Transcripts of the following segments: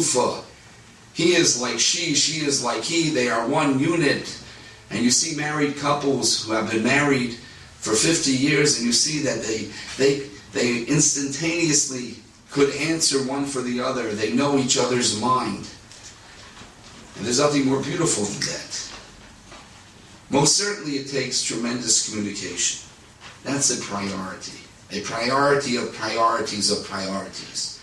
Ufa. He is like she is like he. They are one unit. And you see married couples who have been married for 50 years, and you see that they instantaneously could answer one for the other. They know each other's mind. And there's nothing more beautiful than that. Most certainly it takes tremendous communication. That's a priority. A priority of priorities of priorities.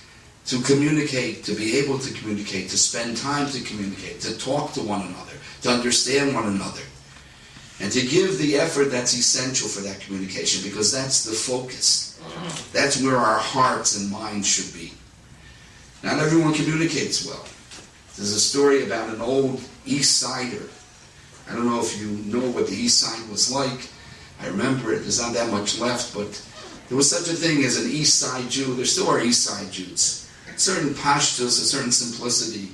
To communicate, to be able to communicate, to spend time to communicate, to talk to one another, to understand one another, and to give the effort that's essential for that communication, because that's the focus. That's where our hearts and minds should be. Not everyone communicates well. There's a story about an old East Sider. I don't know if you know what the East Side was like. I remember it. There's not that much left, but there was such a thing as an East Side Jew. There still are East Side Jews. A certain pashtus, a certain simplicity.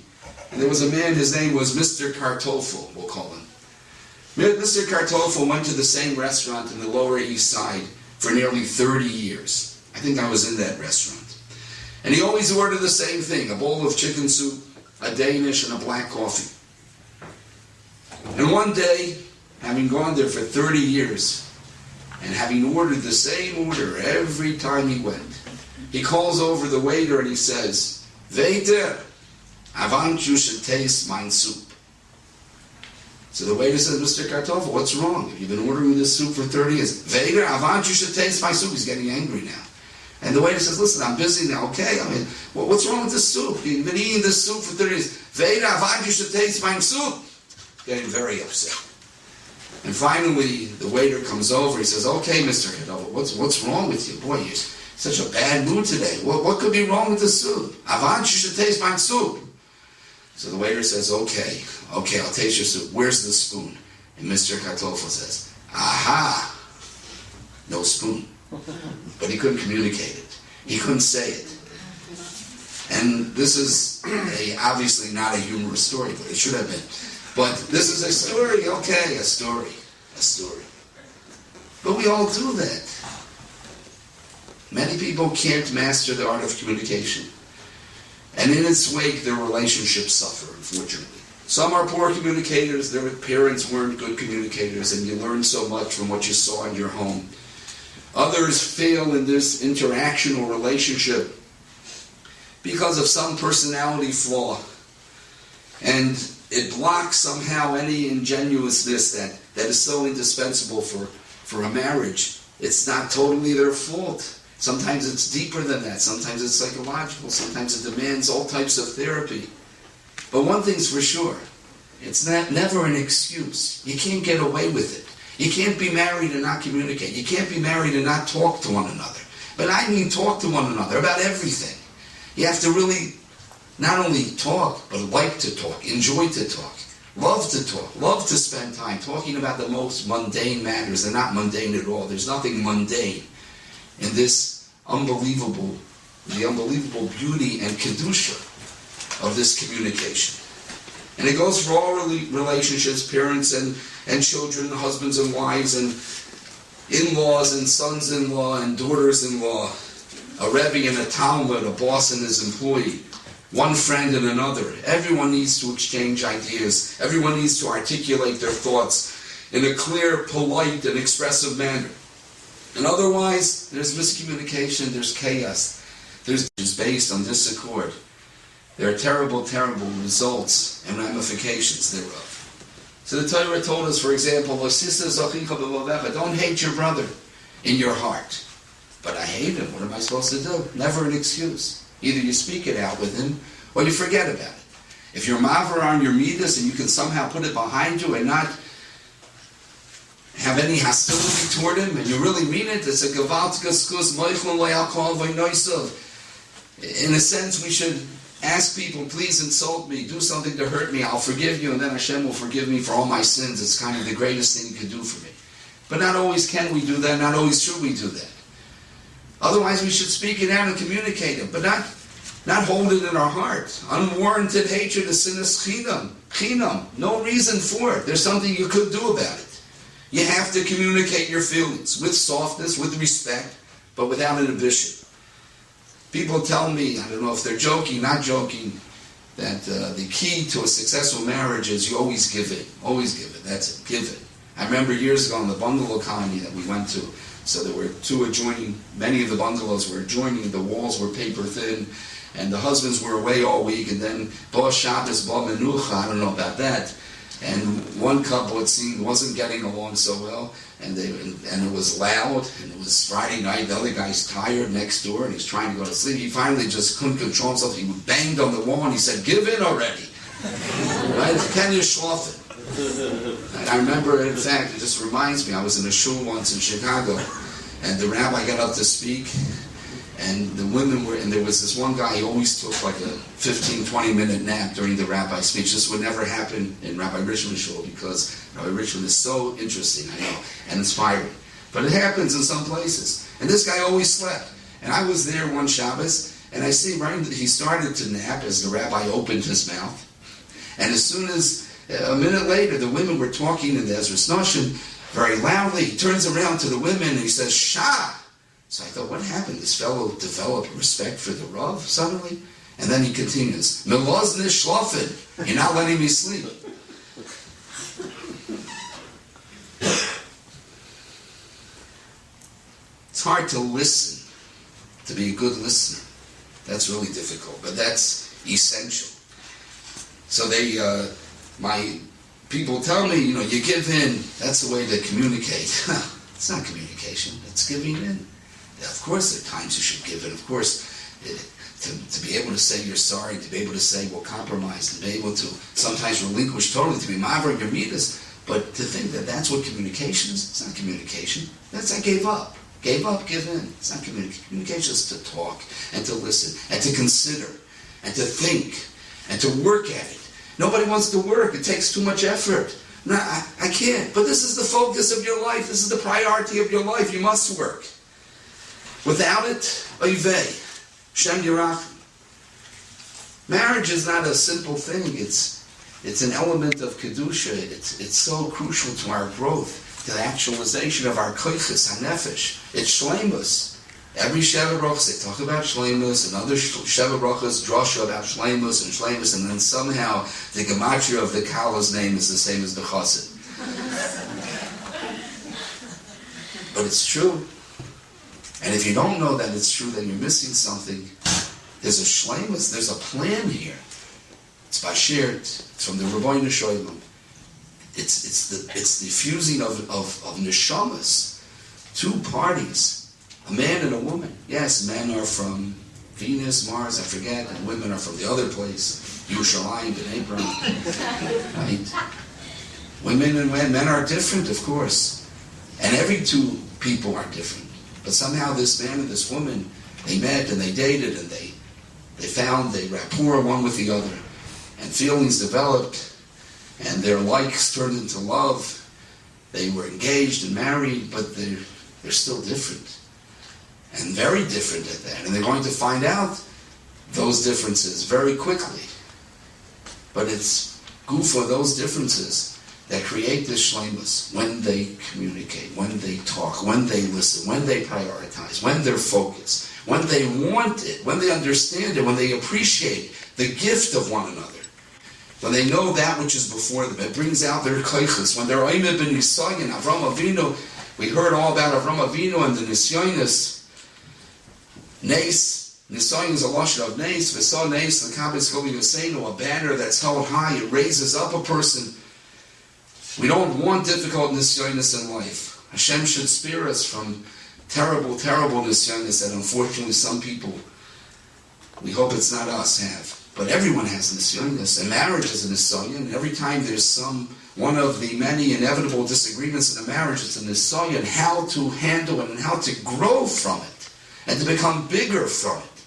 And there was a man, his name was Mr. Kartoffel, we'll call him. Mr. Kartoffel went to the same restaurant in the Lower East Side for nearly 30 years. I think I was in that restaurant. And he always ordered the same thing, a bowl of chicken soup, a Danish, and a black coffee. And one day, having gone there for 30 years, and having ordered the same order every time he went, he calls over the waiter and he says, "Waiter, I want you should taste my soup." So the waiter says, "Mr. Kartoffel, what's wrong? Have you been ordering this soup for 30 years? Waiter, I want you should taste my soup." He's getting angry now. And the waiter says, "Listen, I'm busy now, okay? I mean, what's wrong with this soup? You've been eating this soup for 30 years. Waiter, I want you should taste my soup." Getting very upset. And finally, the waiter comes over. He says, "Okay, Mr. Kartoffel, what's wrong with you? Boy, you're such a bad mood today. What could be wrong with the soup? I want you should taste my soup." So the waiter says, okay, I'll taste your soup. Where's the spoon? And Mr. Kartoffel says, "Aha, no spoon." But he couldn't communicate it. He couldn't say it. And this is obviously not a humorous story, but it should have been. But this is a story, okay, a story. But we all do that. Many people can't master the art of communication. And in its wake, their relationships suffer, unfortunately. Some are poor communicators, their parents weren't good communicators, and you learn so much from what you saw in your home. Others fail in this interaction or relationship because of some personality flaw. And it blocks somehow any ingenuousness that is so indispensable for a marriage. It's not totally their fault. Sometimes it's deeper than that. Sometimes it's psychological. Sometimes it demands all types of therapy. But one thing's for sure. It's never an excuse. You can't get away with it. You can't be married and not communicate. You can't be married and not talk to one another. But I mean talk to one another about everything. You have to really not only talk, but like to talk, enjoy to talk, love to talk, love to spend time talking about the most mundane matters. They're not mundane at all. There's nothing mundane in this the unbelievable beauty and kedusha of this communication. And it goes for all relationships, parents and children, husbands and wives, and in-laws and sons-in-law and daughters-in-law, a Rabbi and a Talmud, a boss and his employee, one friend and another. Everyone needs to exchange ideas. Everyone needs to articulate their thoughts in a clear, polite, and expressive manner. And otherwise, there's miscommunication, there's chaos, there's based on disaccord. There are terrible, terrible results and ramifications thereof. So the Torah told us, for example, don't hate your brother in your heart. But I hate him, what am I supposed to do? Never an excuse. Either you speak it out with him, or you forget about it. If you're maver on your midas and you can somehow put it behind you and not have any hostility toward him, and you really mean it, it's a gewaltige skus, moichlon loyalkol v'noisav. In a sense, we should ask people, please insult me, do something to hurt me, I'll forgive you, and then Hashem will forgive me for all my sins. It's kind of the greatest thing He could do for me. But not always can we do that, not always should we do that. Otherwise, we should speak it out and communicate it, but not hold it in our heart. Unwarranted hatred is sinas chinam. No reason for it. There's something you could do about it. You have to communicate your feelings with softness, with respect, but without inhibition. People tell me, I don't know if they're joking, not joking, that the key to a successful marriage is you always give it. Always give it. That's it. Give it. I remember years ago in the bungalow colony that we went to, so there were two adjoining, many of the bungalows were adjoining, the walls were paper thin, and the husbands were away all week, and then Bo Shabbos, Bo Menucha, I don't know about that, and one couple, it seemed, wasn't getting along so well, and it was loud, and it was Friday night, the other guy's tired next door, and he's trying to go to sleep. He finally just couldn't control himself. He banged on the wall, and he said, "Give in already." Right? Can you schlafen? And I remember, in fact, it just reminds me, I was in a shul once in Chicago, and the rabbi got up to speak, and the women were, and there was this one guy, he always took like a 15-20 minute nap during the rabbi's speech. This would never happen in Rabbi Richmond's shul, because Rabbi Richmond is so interesting, I know, and inspiring. But it happens in some places. And this guy always slept. And I was there one Shabbos, and I see right, he started to nap as the rabbi opened his mouth. And as soon as, a minute later, the women were talking in the Ezras Noshim very loudly. He turns around to the women and he says, "Shah!" So I thought, what happened? This fellow developed respect for the Rav suddenly? And then he continues, "Melozne shlafen." You're not letting me sleep. It's hard to listen, to be a good listener. That's really difficult, but that's essential. So my people tell me, you give in, that's the way to communicate. It's not communication, it's giving in. Of course there are times you should give in. Of course, to be able to say you're sorry, to be able to say we'll compromise, to be able to sometimes relinquish totally, to be maver your midas. But to think that that's what communication is, it's not communication. That's I gave up. Gave up, give in. It's not communication. Communication is to talk and to listen and to consider and to think and to work at it. Nobody wants to work. It takes too much effort. No, I can't. But this is the focus of your life. This is the priority of your life. You must work. Without it, oyvei, Shem Yirach. Marriage is not a simple thing. It's an element of kedusha. It's so crucial to our growth, to the actualization of our koiches, hanefesh. It's shleimus. Every Sheva Brachos, they talk about Shleimus, and other Sheva Brachos, drasha about Shleimus, and then somehow the gematria of the Kala's name is the same as the Chassid. But it's true. And if you don't know that it's true, then you're missing something. There's a Shleimus, there's a plan here. It's Bashir, it's from the Rabbi Shalom. It's the fusing of neshamas, two parties. A man and a woman. Yes, men are from Venus, Mars, I forget, and women are from the other place, Yerushalayim, B'nai B'ram. Right? Women and men are different, of course. And every two people are different. But somehow this man and this woman, they met and they dated and they found a rapport one with the other. And feelings developed and their likes turned into love. They were engaged and married, but they're still different. And very different at that. And they're going to find out those differences very quickly. But it's for those differences that create this shleimus when they communicate, when they talk, when they listen, when they prioritize, when they're focused, when they want it, when they understand it, when they appreciate the gift of one another. When they know that which is before them, it brings out their koiches. When they're oimeh b'nisayin, Avram Avinu, we heard all about Avram Avinu and the nisyonis. Nes, Nisayin is a lashon of Nes, V'sa Nes, the Kabbos Govi Yosenu, a banner that's held high, it raises up a person. We don't want difficult Nisyonis in life. Hashem should spare us from terrible, terrible Nisyonis that unfortunately some people, we hope it's not us, have. But everyone has Nisyonis, and marriage is a Nisyon. Every time there's one of the many inevitable disagreements in a marriage, it's a Nisyon, how to handle it and how to grow from it. And to become bigger from it.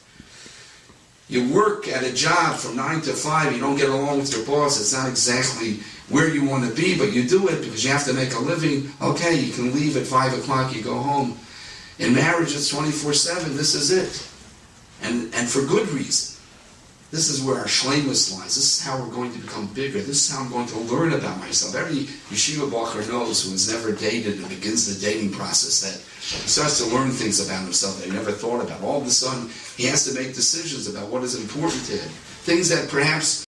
You work at a job from 9 to 5, you don't get along with your boss, it's not exactly where you want to be, but you do it because you have to make a living. Okay, you can leave at 5 o'clock, you go home. In marriage, it's 24/7, this is it. And for good reason. This is where our shleimus lies. This is how we're going to become bigger. This is how I'm going to learn about myself. Every yeshiva bacher knows who has never dated and begins the dating process that he starts to learn things about himself that he never thought about. All of a sudden, he has to make decisions about what is important to him. things that perhaps